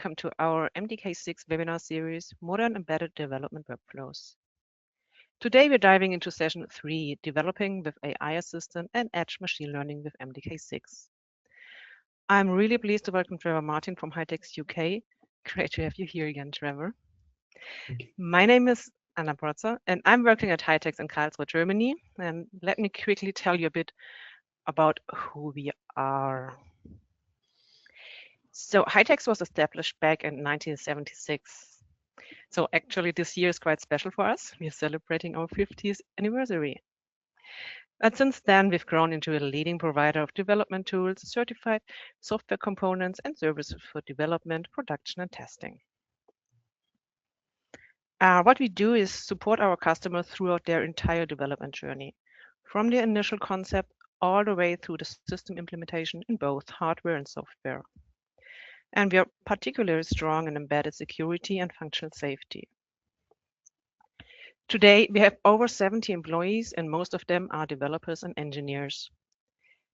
welcome to our MDK-6 webinar series, Modern Embedded Development Workflows. Today we're diving into session 3, Developing with AI Assistant and Edge Machine Learning with MDK-6. I'm really pleased to welcome Trevor Martin from Hitex UK. Great to have you here again, Trevor. My name is Anna Brotzer, and I'm working at Hitex in Karlsruhe, Germany. And let me quickly tell you a bit about who we are. So Hitex was established back in 1976. So actually this year is quite special for us. We are celebrating our 50th anniversary. But since then, we've grown into a leading provider of development tools, certified software components, and services for development, production, and testing. What we do is support our customers throughout their entire development journey, from the initial concept all the way through the system implementation in both hardware and software. And we are particularly strong in embedded security and functional safety. Today, we have over 70 employees, and most of them are developers and engineers.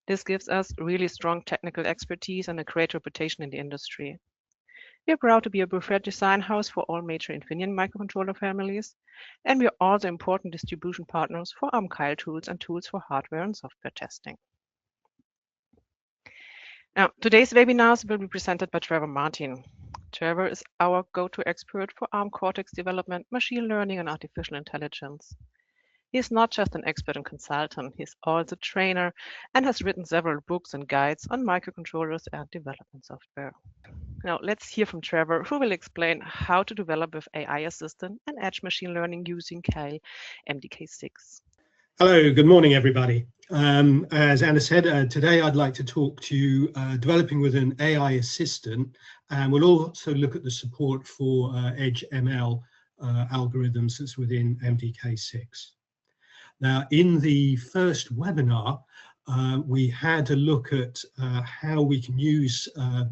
This gives us really strong technical expertise and a great reputation in the industry. We are proud to be a preferred design house for all major Infineon microcontroller families, and we are also important distribution partners for Keil tools and tools for hardware and software testing. Now, today's webinars will be presented by Trevor Martin. Trevor is our go-to expert for ARM Cortex development, machine learning, and artificial intelligence. He is not just an expert and consultant, he's also a trainer and has written several books and guides on microcontrollers and development software. Now, let's hear from Trevor, who will explain how to develop with AI Assistant and Edge Machine Learning using Keil MDK-6. Hello, good morning, everybody. As Anna said, today I'd like to talk to you developing with an AI assistant, and we'll also look at the support for Edge ML algorithms that's within MDK-6. Now, in the first webinar, we had a look at how we can use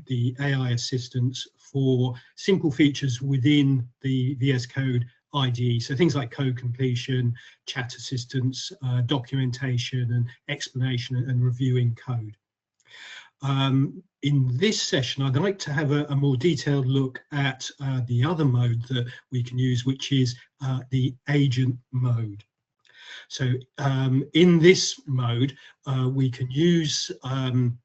the AI assistants for simple features within the VS Code IDE, so things like code completion, chat assistance, documentation and explanation and reviewing code. In this session, I'd like to have a more detailed look at the other mode that we can use, which is the agent mode. So in this mode, we can use an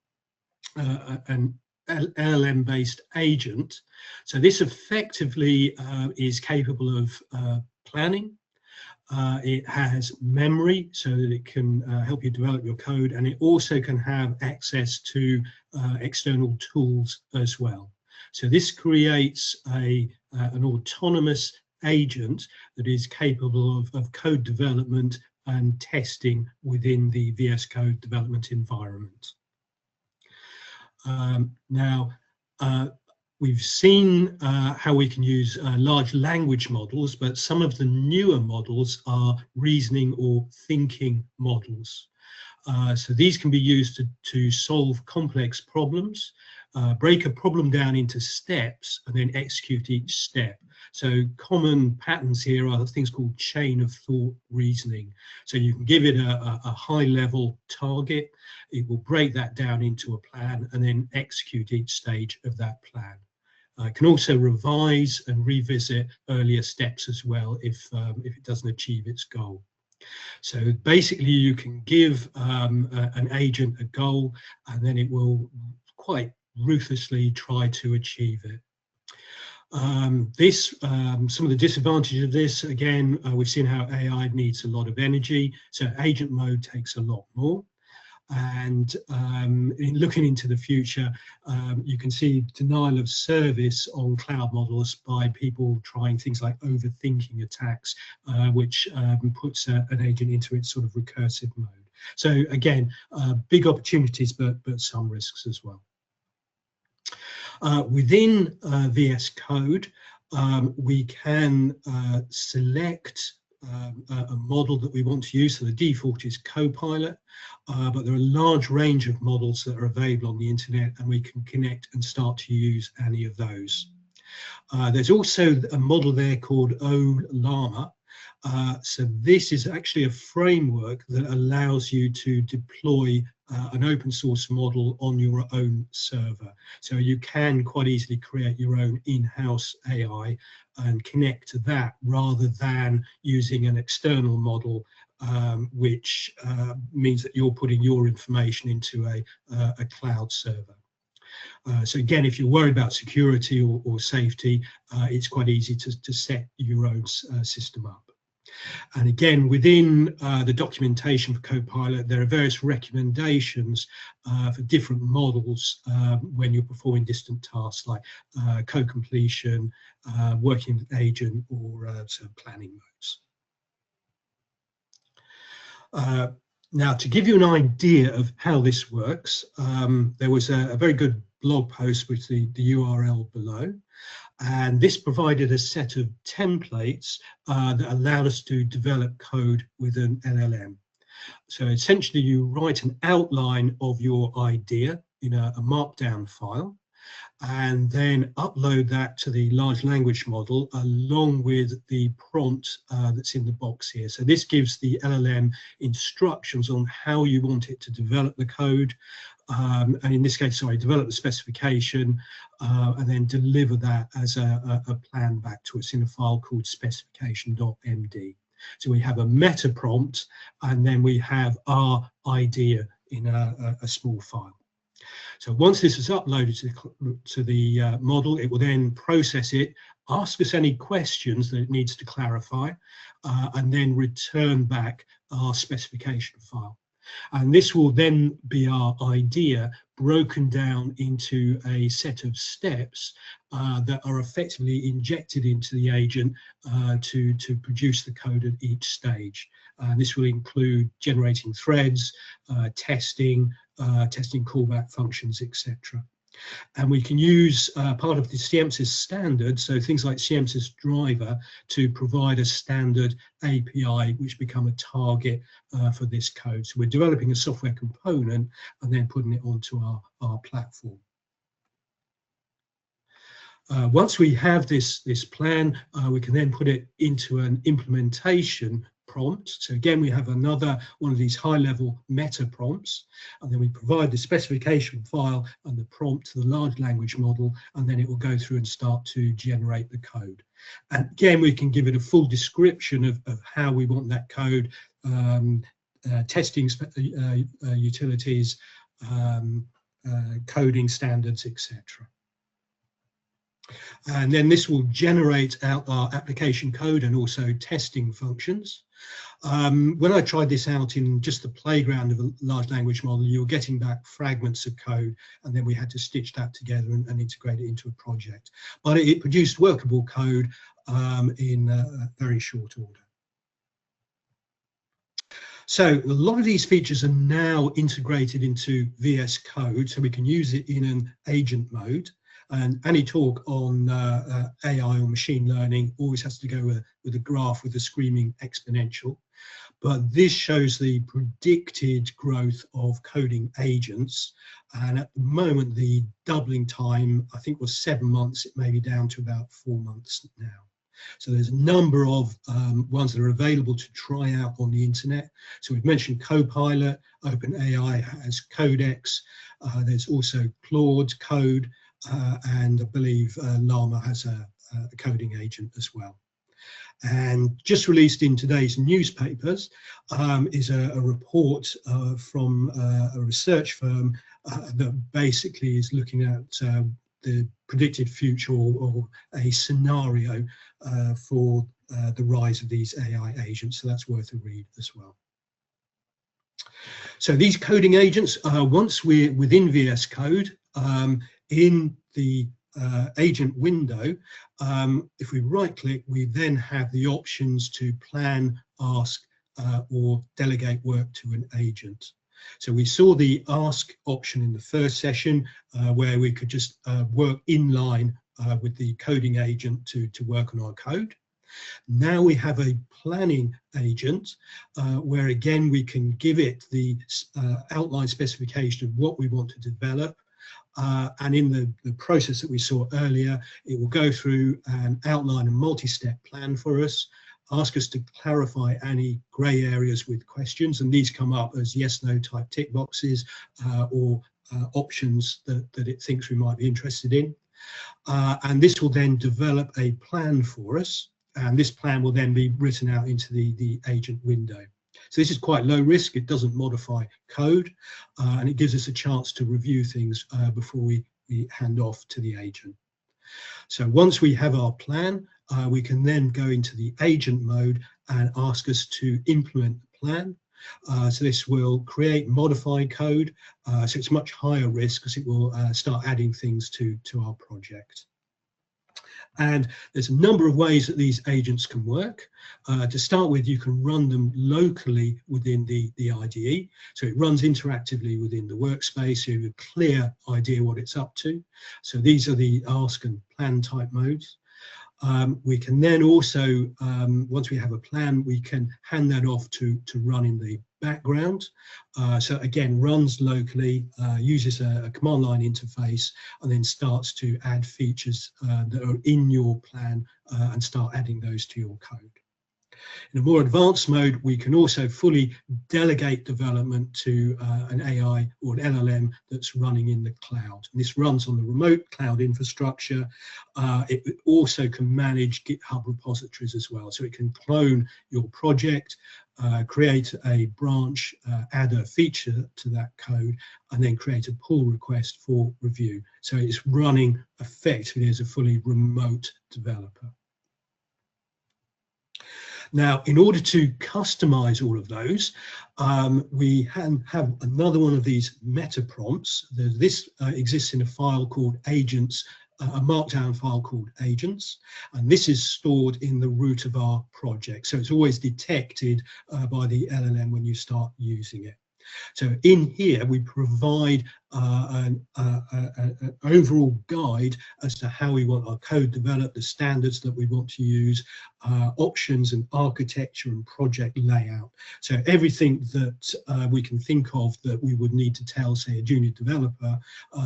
LLM-based agent. So this effectively is capable of planning. It has memory so that it can help you develop your code, and it also can have access to external tools as well. So this creates an autonomous agent that is capable of code development and testing within the VS Code development environment. Now, we've seen how we can use large language models, but some of the newer models are reasoning or thinking models. So these can be used to solve complex problems, break a problem down into steps, and then execute each step. So common patterns here are things called chain of thought reasoning. So you can give it a high level target, it will break that down into a plan and then execute each stage of that plan. It can also revise and revisit earlier steps as well if it doesn't achieve its goal. So basically you can give an agent a goal and then it will quite ruthlessly try to achieve it. Some of the disadvantages of this, again, we've seen how AI needs a lot of energy, so agent mode takes a lot more. And in looking into the future, you can see denial of service on cloud models by people trying things like overthinking attacks, which puts an agent into its sort of recursive mode. So again, big opportunities, but some risks as well. Within VS Code, we can select a model that we want to use. So the default is Copilot, but there are a large range of models that are available on the internet, and we can connect and start to use any of those. There's also a model there called OLlama. So this is actually a framework that allows you to deploy an open source model on your own server. So you can quite easily create your own in-house AI and connect to that rather than using an external model, which means that you're putting your information into a cloud server. So again, if you're worried about security or safety, it's quite easy to set your own system up. And again, within the documentation for Copilot, there are various recommendations for different models when you're performing distant tasks like code completion, working with agent, or planning modes. Now, to give you an idea of how this works, there was a very good blog post with the URL below. And this provided a set of templates that allowed us to develop code with an LLM. So essentially, you write an outline of your idea in a markdown file, and then upload that to the large language model along with the prompt that's in the box here. So this gives the LLM instructions on how you want it to develop the code, and in this case, sorry, develop the specification, and then deliver that as a plan back to us in a file called specification.md. So we have a meta prompt, and then we have our idea in a small file. So once this is uploaded to the model, it will then process it, ask us any questions that it needs to clarify, and then return back our specification file. And this will then be our idea broken down into a set of steps that are effectively injected into the agent to produce the code at each stage. This will include generating threads, testing callback functions, etc. And we can use part of the CMSIS standard, so things like CMSIS driver, to provide a standard API which become a target for this code. So we're developing a software component and then putting it onto our platform. Once we have this plan, we can then put it into an implementation prompt. So again, we have another one of these high-level meta prompts, and then we provide the specification file and the prompt to the large language model, and then it will go through and start to generate the code. And again, we can give it a full description of how we want that code, testing utilities, coding standards, etc. And then this will generate out our application code and also testing functions. When I tried this out in just the playground of a large language model, you were getting back fragments of code, and then we had to stitch that together and integrate it into a project. But it produced workable code in very short order. So a lot of these features are now integrated into VS Code, so we can use it in an agent mode. And any talk on AI or machine learning always has to go with a graph with a screaming exponential. But this shows the predicted growth of coding agents. And at the moment, the doubling time, I think, was 7 months. It may be down to about 4 months now. So there's a number of ones that are available to try out on the internet. So we've mentioned Copilot, OpenAI has Codex. There's also Claude Code. And I believe Llama has a coding agent as well. And just released in today's newspapers is a report from a research firm that basically is looking at the predicted future or a scenario for the rise of these AI agents. So that's worth a read as well. So these coding agents, once we're within VS Code, in the agent window, if we right click, we then have the options to plan, ask, or delegate work to an agent. So we saw the ask option in the first session where we could just work in line with the coding agent to work on our code. Now we have a planning agent where again we can give it the outline specification of what we want to develop. And in the process that we saw earlier, it will go through and outline a multi-step plan for us. ask us to clarify any grey areas with questions, and these come up as yes/no type tick boxes or options that it thinks we might be interested in. And this will then develop a plan for us, and this plan will then be written out into the agent window. So this is quite low risk. It doesn't modify code, and it gives us a chance to review things before we hand off to the agent. So once we have our plan, we can then go into the agent mode and ask us to implement the plan. So this will create modified code, so it's much higher risk because it will start adding things to our project. And there's a number of ways that these agents can work. To start with, you can run them locally within the IDE. So it runs interactively within the workspace, so you have a clear idea what it's up to. So these are the ask and plan type modes. We can then also, once we have a plan, we can hand that off to run in the background. So again, runs locally, uses a command line interface, and then starts to add features that are in your plan and start adding those to your code. In a more advanced mode, we can also fully delegate development to an AI or an LLM that's running in the cloud. And this runs on the remote cloud infrastructure. It also can manage GitHub repositories as well. So it can clone your project, create a branch, add a feature to that code, and then create a pull request for review. So it's running effectively as a fully remote developer. Now, in order to customize all of those, we have another one of these meta prompts. This exists in a file called agents, a markdown file called agents, and this is stored in the root of our project. So it's always detected by the LLM when you start using it. So in here, we provide an overall guide as to how we want our code developed, the standards that we want to use, options and architecture and project layout. So everything that we can think of that we would need to tell, say, a junior developer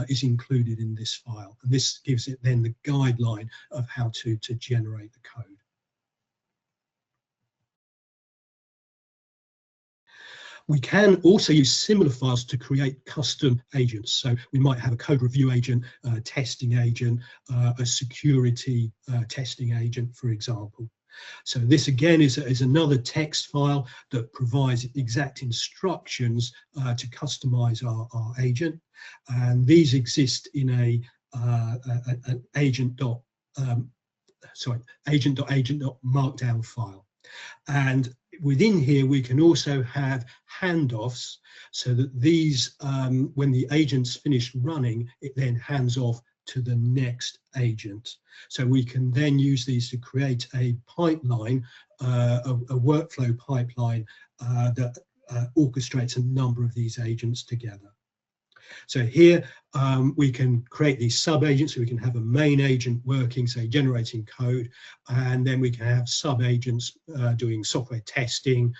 is included in this file. And this gives it then the guideline of how to generate the code. We can also use similar files to create custom agents. So we might have a code review agent, testing agent, a security testing agent, for example. So this again is another text file that provides exact instructions to customize our agent. And these exist in an agent.markdown file. And within here, we can also have handoffs so that these, when the agent's finished running, it then hands off to the next agent. So we can then use these to create a pipeline, a workflow pipeline that orchestrates a number of these agents together. So here we can create these sub-agents, so we can have a main agent working, say, generating code, and then we can have sub-agents doing software testing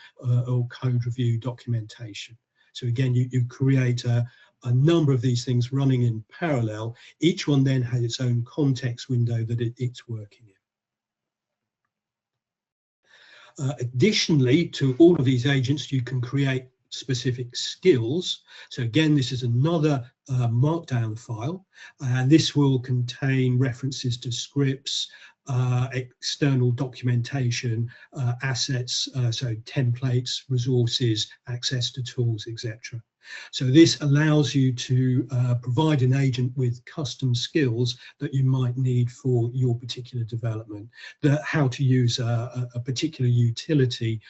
or code review documentation. So again, you create a number of these things running in parallel. Each one then has its own context window that it's working in. Additionally to all of these agents, you can create specific skills. So again, this is another markdown file, and this will contain references to scripts, external documentation, assets, so templates, resources, access to tools, etc. So this allows you to provide an agent with custom skills that you might need for your particular development, how to use a particular utility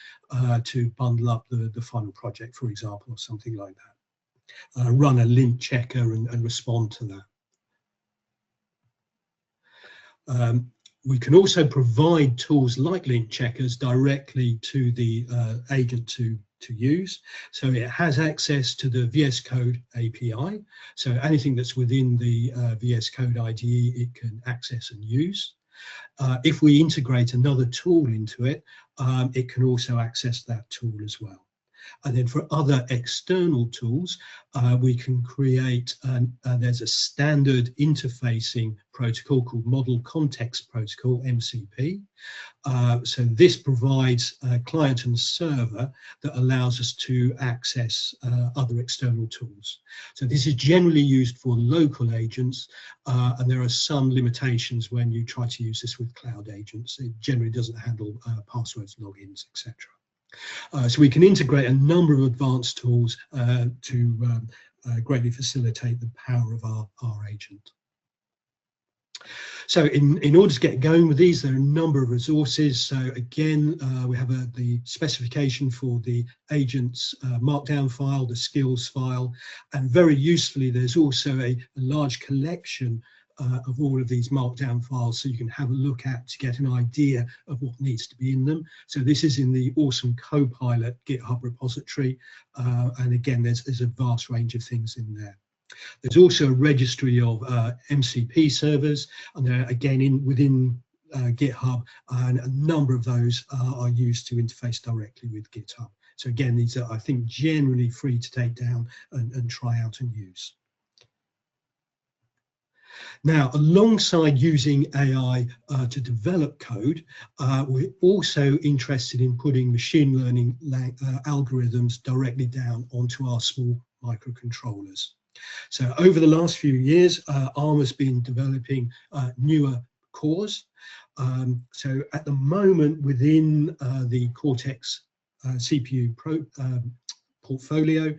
to bundle up the final project, for example, or something like that. Run a lint checker and respond to that. We can also provide tools like lint checkers directly to the agent to use. So it has access to the VS Code API. So anything that's within the VS Code IDE, it can access and use. If we integrate another tool into it, it can also access that tool as well. And then for other external tools, we can create, there's a standard interfacing protocol called Model Context Protocol, MCP. So this provides a client and server that allows us to access other external tools. So this is generally used for local agents, and there are some limitations when you try to use this with cloud agents. It generally doesn't handle passwords, logins, etc. So we can integrate a number of advanced tools to greatly facilitate the power of our agent. So in order to get going with these, there are a number of resources. So again, we have the specification for the agent's markdown file, the skills file, and very usefully, there's also a large collection of all of these markdown files, so you can have a look at to get an idea of what needs to be in them. So this is in the awesome Copilot GitHub repository, and again, there's a vast range of things in there. There's also a registry of MCP servers, and they're again within GitHub, and a number of those are used to interface directly with GitHub. So again, these are, I think, generally free to take down and try out and use. Now, alongside using AI to develop code, we're also interested in putting machine learning algorithms directly down onto our small microcontrollers. So over the last few years, ARM has been developing newer cores. So at the moment, within the Cortex CPU portfolio,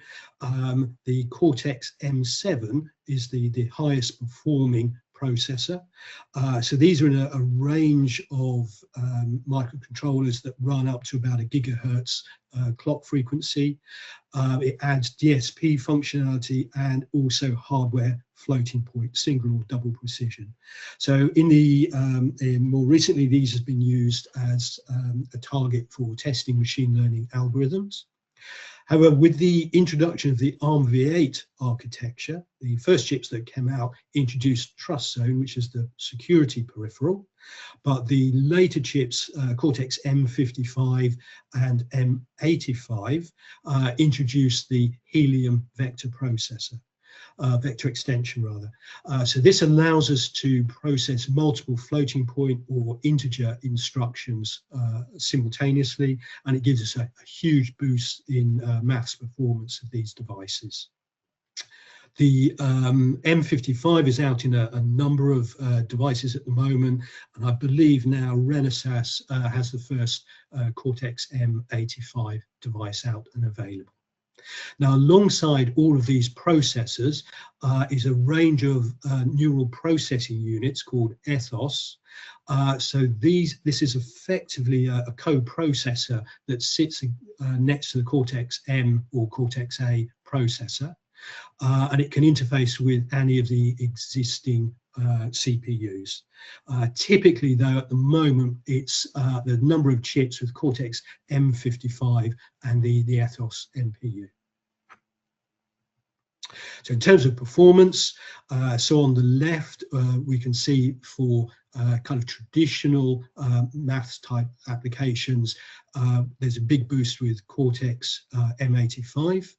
the Cortex-M7 is the highest performing processor. So these are in a range of microcontrollers that run up to about 1 gigahertz clock frequency. It adds DSP functionality and also hardware floating point, single or double precision. So more recently, these have been used as a target for testing machine learning algorithms. However, with the introduction of the ARMv8 architecture, the first chips that came out introduced Trust Zone, which is the security peripheral, but the later chips, Cortex-M55 and M85, introduced the Helium vector processor. Vector extension rather. So this allows us to process multiple floating point or integer instructions simultaneously, and it gives us a huge boost in maths performance of these devices. The M55 is out in a number of devices at the moment, and I believe now Renesas has the first Cortex-M85 device out and available. Now, alongside all of these processors is a range of neural processing units called ethos. So this is effectively a coprocessor that sits next to the Cortex-M or Cortex-A processor, and it can interface with any of the existing CPUs. Typically, though, at the moment, it's the number of chips with Cortex-M55 and the ethos NPU. So in terms of performance, so on the left, we can see for kind of traditional maths type applications, there's a big boost with Cortex M85.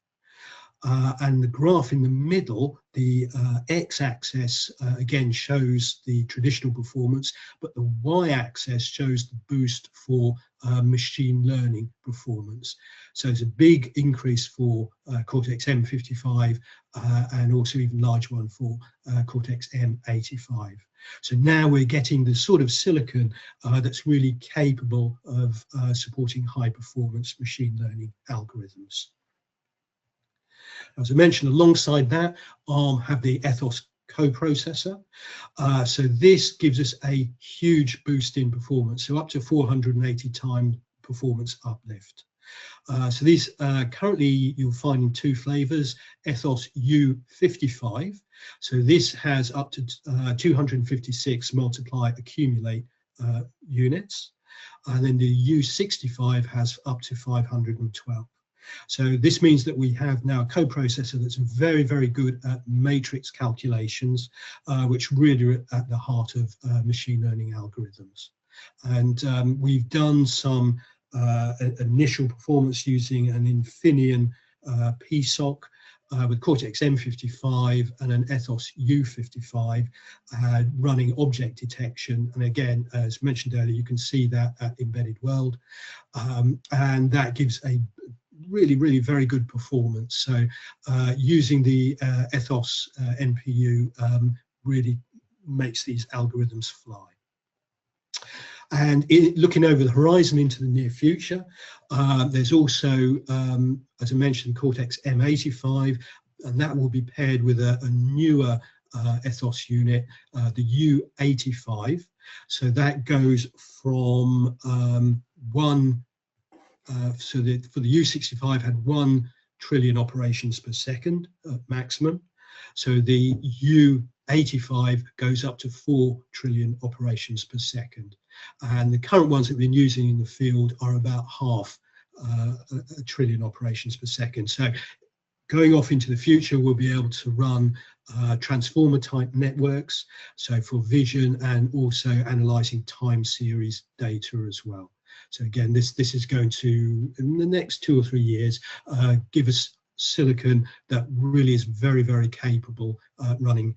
And the graph in the middle, the x-axis again shows the traditional performance, but the y-axis shows the boost for machine learning performance. So it's a big increase for Cortex M55 and also even large one for Cortex M85. So now we're getting the sort of silicon that's really capable of supporting high performance machine learning algorithms. As I mentioned, alongside that, ARM have the ethos coprocessor. So this gives us a huge boost in performance, so up to 480 times performance uplift. So these currently you'll find in 2 flavors, ethos U55. So this has up to 256 multiply accumulate units. And then the U65 has up to 512. So this means that we have now a coprocessor that's very, very good at matrix calculations, which really are at the heart of machine learning algorithms. And we've done some initial performance using an Infineon PSOC with Cortex-M 55 and an Ethos U55 running object detection. And again, as mentioned earlier, you can see that at Embedded World, and that gives a really very good performance. So using the Ethos NPU really makes these algorithms fly. And looking over the horizon into the near future, there's also, as I mentioned, Cortex-M 85, and that will be paired with a newer Ethos unit, the U85. So that goes from so for the U65 had 1 trillion operations per second maximum. So the U85 goes up to 4 trillion operations per second. And the current ones that we've been using in the field are about half a trillion operations per second. So going off into the future, we'll be able to run transformer type networks, so for vision and also analyzing time series data as well. So again, this is going to, in the next 2 or 3 years, give us silicon that really is very capable running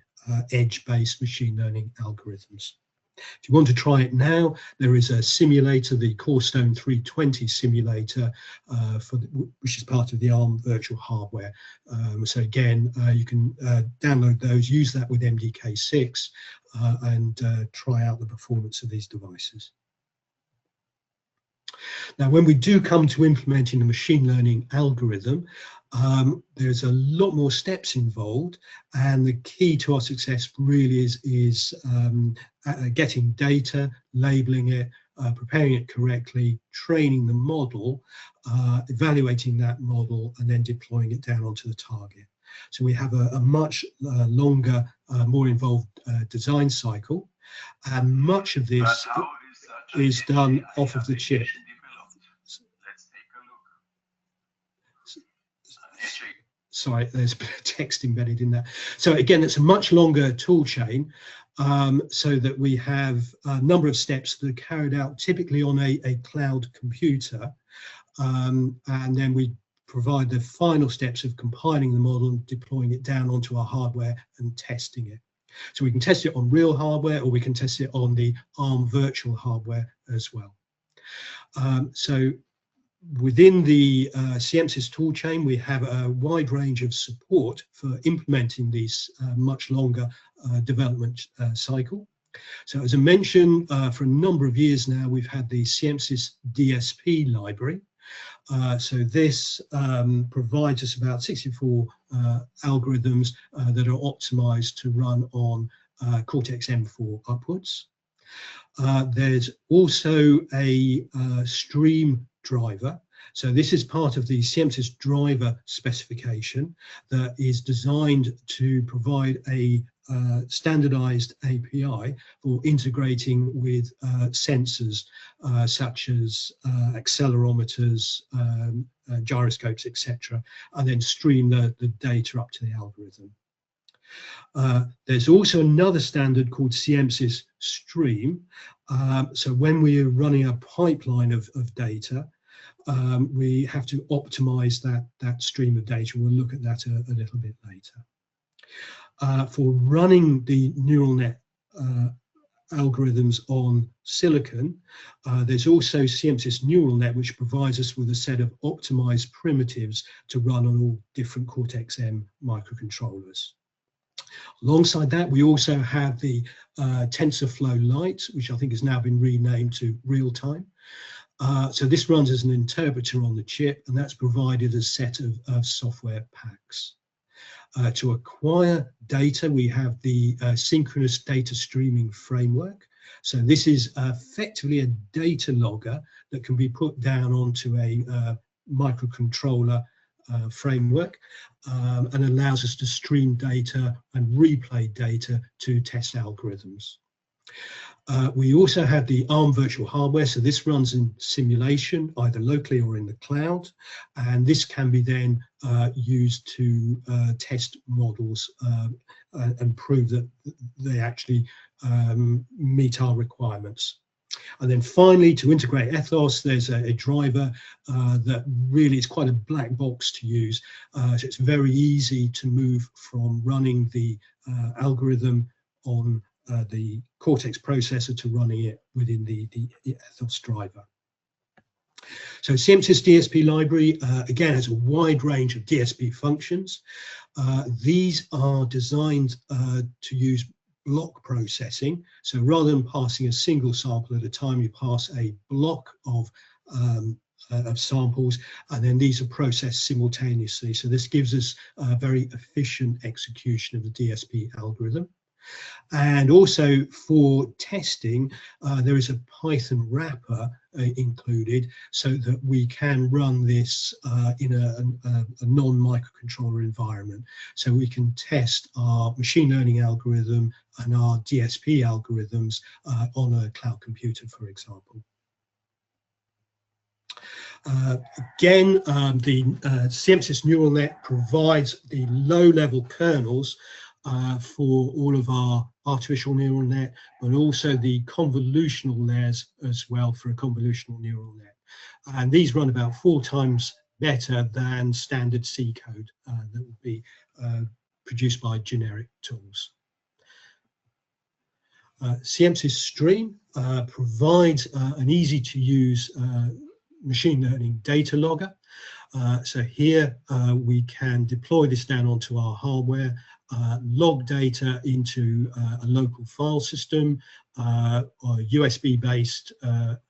edge-based machine learning algorithms. If you want to try it now, there is a simulator, the Corestone 320 simulator, which is part of the ARM virtual hardware. So again, you can download those, use that with MDK-6, and try out the performance of these devices. Now, when we do come to implementing a machine learning algorithm, there's a lot more steps involved, and the key to our success really is getting data, labeling it, preparing it correctly, training the model, evaluating that model, and then deploying it down onto the target. So we have a much longer, more involved design cycle, and much of this is done off of the chip. Sorry, there's a bit of text embedded in there. So again, it's a much longer tool chain, so that we have a number of steps that are carried out typically on a cloud computer, and then we provide the final steps of compiling the model and deploying it down onto our hardware and testing it. So we can test it on real hardware, or we can test it on the ARM virtual hardware as well. So within the CMSIS toolchain, we have a wide range of support for implementing these much longer development cycle. So as I mentioned, for a number of years now, we've had the CMSIS DSP library. So this provides us about 64 algorithms that are optimized to run on Cortex-M4 upwards. There's also a stream driver. So this is part of the CMSIS driver specification that is designed to provide a standardized API for integrating with sensors such as accelerometers, gyroscopes, etc., and then stream the data up to the algorithm. There's also another standard called CMSIS Stream. So when we are running a pipeline of data, we have to optimize that stream of data. We'll look at that a little bit later. For running the neural net algorithms on silicon, there's also CMSIS Neural Net, which provides us with a set of optimized primitives to run on all different Cortex-M microcontrollers. Alongside that, we also have the TensorFlow Lite, which I think has now been renamed to Real-Time. So this runs as an interpreter on the chip, and that's provided a set of software packs. To acquire data, we have the synchronous data streaming framework. So this is effectively a data logger that can be put down onto a microcontroller framework, and allows us to stream data and replay data to test algorithms. We also have the ARM virtual hardware, so this runs in simulation, either locally or in the cloud, and this can be then used to test models and prove that they actually meet our requirements. And then finally, to integrate ethos, there's a driver that really is quite a black box to use. So it's very easy to move from running the algorithm on the Cortex processor to running it within the ethos driver. So CMSIS DSP library, again, has a wide range of DSP functions. These are designed to use block processing. So rather than passing a single sample at a time, you pass a block of samples, and then these are processed simultaneously. So this gives us a very efficient execution of the DSP algorithm. And also for testing, there is a Python wrapper included so that we can run this in a non-microcontroller environment. So we can test our machine learning algorithm and our DSP algorithms on a cloud computer, for example. Again, the CMSIS neural net provides the low-level kernels for all of our artificial neural net, but also the convolutional layers as well for a convolutional neural net. And these run about 4 times better than standard C code that would be produced by generic tools. CMSIS Stream provides an easy-to-use machine learning data logger. So here we can deploy this down onto our hardware, log data into a local file system, or USB-based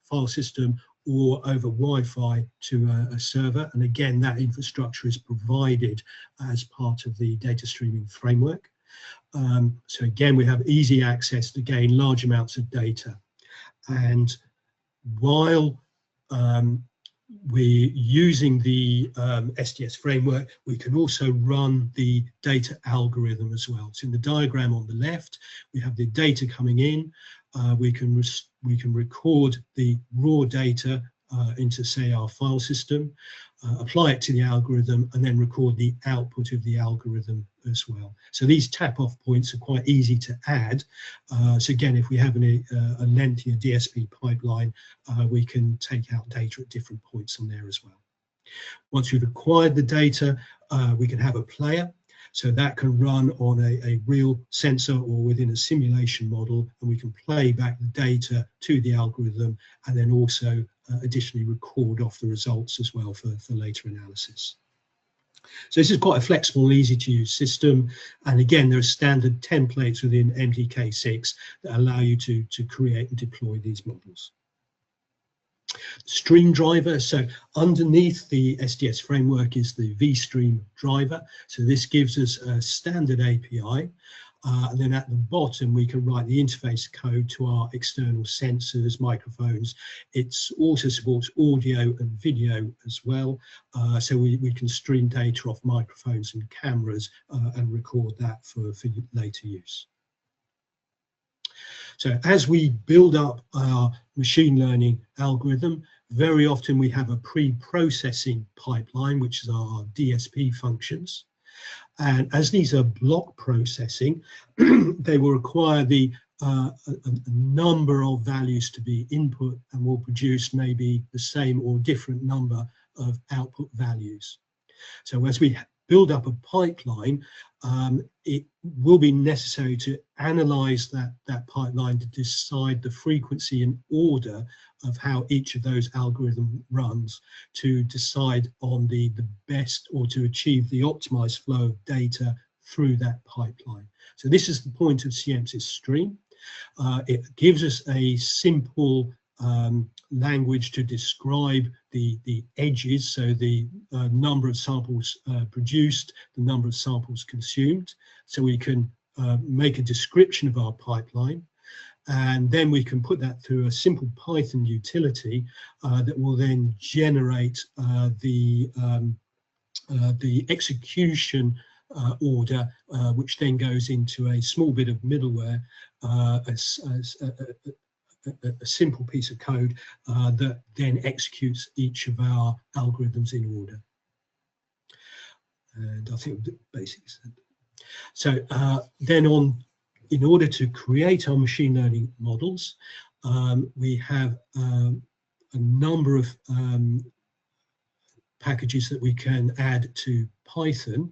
file system, or over Wi-Fi to a server. And again, that infrastructure is provided as part of the data streaming framework. So again, we have easy access to gain large amounts of data. And while we're using the SDS framework, we can also run the data algorithm as well. So in the diagram on the left, we have the data coming in. We can record the raw data into, say, our file system, apply it to the algorithm, and then record the output of the algorithm as well. So these tap-off points are quite easy to add. So again, if we have a lengthier DSP pipeline, we can take out data at different points on there as well. Once we've acquired the data, we can have a player. So that can run on a real sensor or within a simulation model, and we can play back the data to the algorithm and then also additionally record off the results as well for later analysis. So this is quite a flexible and easy to use system. And again, there are standard templates within MDK-6 that allow you to create and deploy these models. Stream driver, so underneath the SDS framework is the vStream driver. So this gives us a standard API. And then at the bottom, we can write the interface code to our external sensors, microphones. It also supports audio and video as well. So we can stream data off microphones and cameras and record that for later use. So as we build up our machine learning algorithm, very often we have a pre-processing pipeline, which is our DSP functions. And as these are block processing, they will require a number of values to be input and will produce maybe the same or different number of output values. So as we build up a pipeline, it will be necessary to analyze that pipeline to decide the frequency and order of how each of those algorithms runs to decide on the best, or to achieve the optimized flow of data through that pipeline. So this is the point of CMSIS Stream. It gives us a simple language to describe the edges, so the number of samples produced, the number of samples consumed. So we can make a description of our pipeline, and then we can put that through a simple Python utility that will then generate the execution order, which then goes into a small bit of middleware, a simple piece of code that then executes each of our algorithms in order. And I think basically so then in order to create our machine learning models, We have a number of packages that we can add to Python,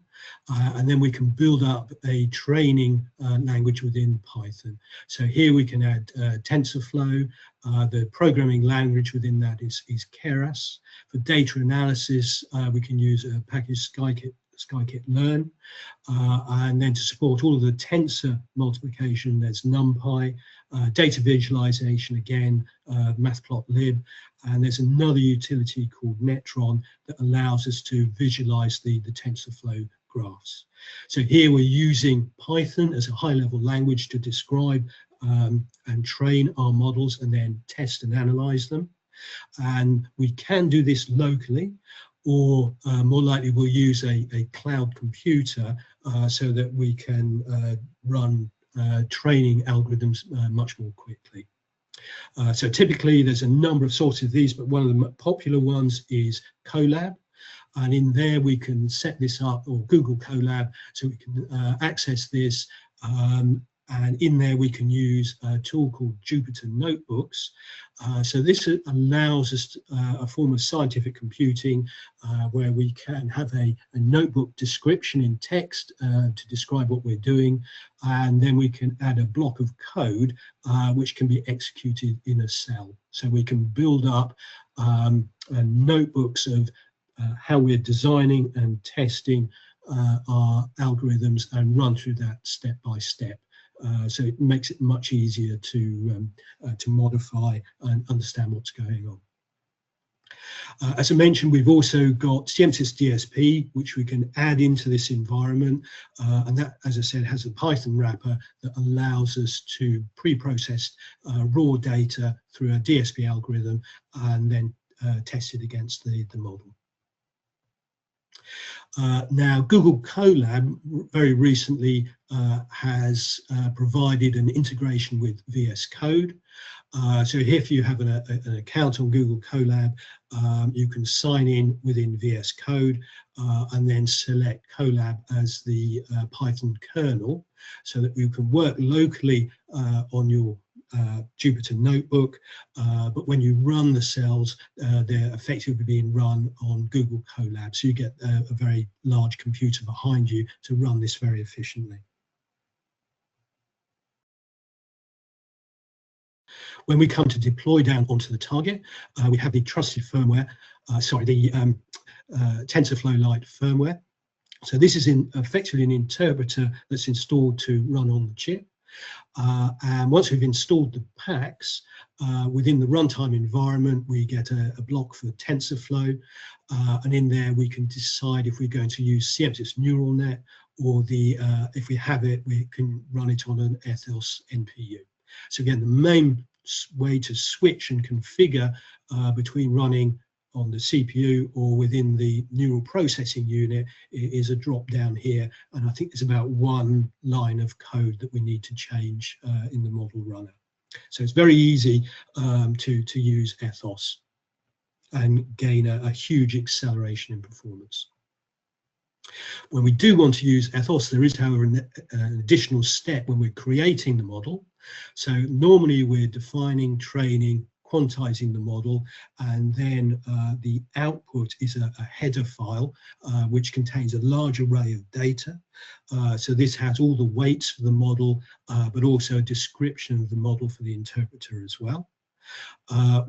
and then we can build up a training language within Python. So here we can add TensorFlow. The programming language within that is Keras. For data analysis, we can use a package scikit-learn, and then to support all of the tensor multiplication, there's NumPy. Data visualization, again, matplotlib, and there's another utility called Netron that allows us to visualize the TensorFlow graphs. So here we're using Python as a high-level language to describe and train our models and then test and analyze them. And we can do this locally, or more likely we'll use a cloud computer so that we can run training algorithms much more quickly. So typically there's a number of sources of these, but one of the popular ones is Colab. And in there we can set this up, or Google Colab, so we can access this. And in there we can use a tool called Jupyter Notebooks. So this allows us a form of scientific computing where we can have a notebook description in text to describe what we're doing, and then we can add a block of code which can be executed in a cell. So we can build up notebooks of how we're designing and testing our algorithms and run through that step by step. So it makes it much easier to modify and understand what's going on. As I mentioned, we've also got CMSIS DSP, which we can add into this environment. And that, as I said, has a Python wrapper that allows us to pre-process raw data through a DSP algorithm and then test it against the model. Now, Google Colab very recently has provided an integration with VS Code. So if you have an account on Google Colab, you can sign in within VS Code and then select Colab as the Python kernel so that you can work locally on your Jupyter Notebook, but when you run the cells, they're effectively being run on Google Colab. So you get a very large computer behind you to run this very efficiently. When we come to deploy down onto the target, we have the trusted firmware, the TensorFlow Lite firmware. So this is effectively an interpreter that's installed to run on the chip. And once we've installed the packs, within the runtime environment, we get a block for TensorFlow, and in there we can decide if we're going to use CMSIS neural net, or if we have it, we can run it on an ethos NPU. So again, the main way to switch and configure between running on the CPU or within the neural processing unit is a drop down here, and I think there's about one line of code that we need to change in the model runner. So it's very easy to use ethos and gain a huge acceleration in performance. When we do want to use ethos, there is, however, an additional step when we're creating the model. So normally we're defining, training, quantizing the model, and then the output is a header file which contains a large array of data. So this has all the weights for the model, but also a description of the model for the interpreter as well.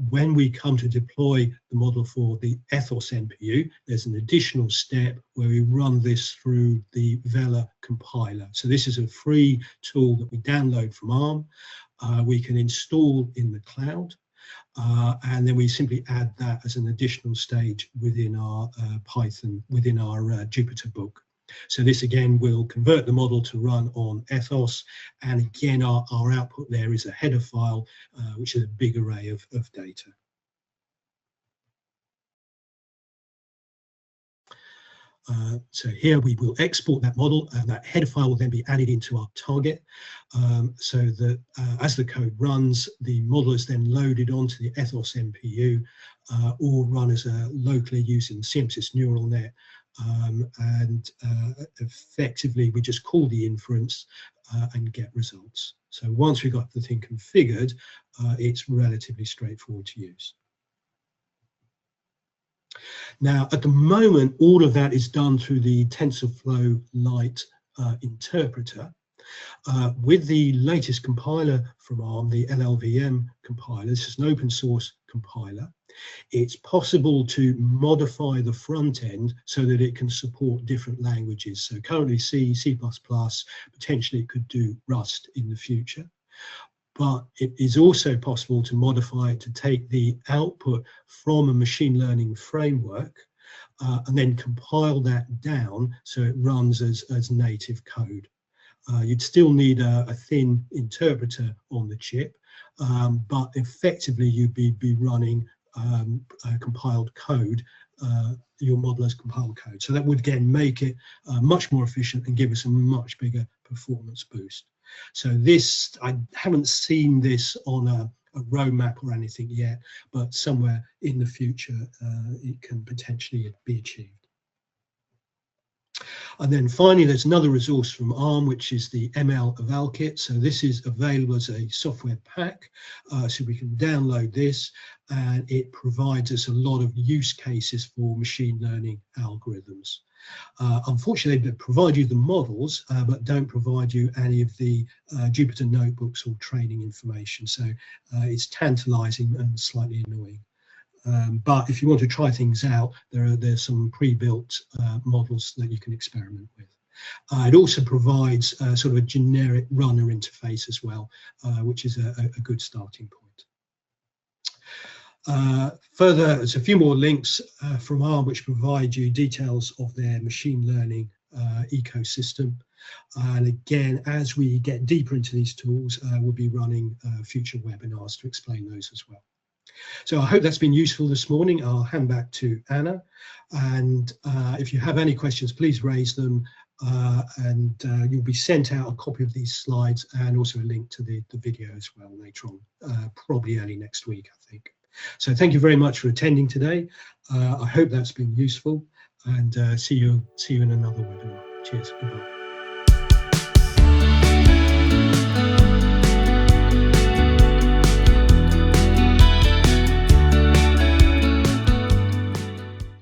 When we come to deploy the model for the ethos NPU, there's an additional step where we run this through the Vela compiler. So this is a free tool that we download from ARM. We can install in the cloud, and then we simply add that as an additional stage within our Python, within our Jupyter book. So this again will convert the model to run on ethos, and again our output there is a header file which is a big array of data. So here we will export that model, and that header file will then be added into our target, so that as the code runs, the model is then loaded onto the ethos NPU or run as locally using CMSIS neural net, and effectively we just call the inference and get results. So once we've got the thing configured, it's relatively straightforward to use. Now, at the moment, all of that is done through the TensorFlow Lite interpreter. With the latest compiler from ARM, the LLVM compiler, this is an open source compiler. It's possible to modify the front end so that it can support different languages. So currently C, C++, potentially it could do Rust in the future. But it is also possible to modify it to take the output from a machine learning framework and then compile that down so it runs as native code. You'd still need a thin interpreter on the chip, but effectively you'd be running compiled code, your model as compiled code. So that would again make it much more efficient and give us a much bigger performance boost. So this, I haven't seen this on a roadmap or anything yet, but somewhere in the future it can potentially be achieved. And then finally, there's another resource from ARM, which is the ML Eval Kit. So this is available as a software pack, so we can download this, and it provides us a lot of use cases for machine learning algorithms. Unfortunately, they provide you the models, but don't provide you any of the Jupyter notebooks or training information. So it's tantalizing and slightly annoying. But if you want to try things out, there's some pre-built models that you can experiment with. It also provides sort of a generic runner interface as well, which is a good starting point. Further, there's a few more links from ARM which provide you details of their machine learning ecosystem. And again, as we get deeper into these tools, we'll be running future webinars to explain those as well. So I hope that's been useful this morning. I'll hand back to Anna, and if you have any questions, please raise them, and you'll be sent out a copy of these slides and also a link to the video as well later on, probably early next week, I think. So thank you very much for attending today. I hope that's been useful, and see you in another webinar. Cheers. Goodbye.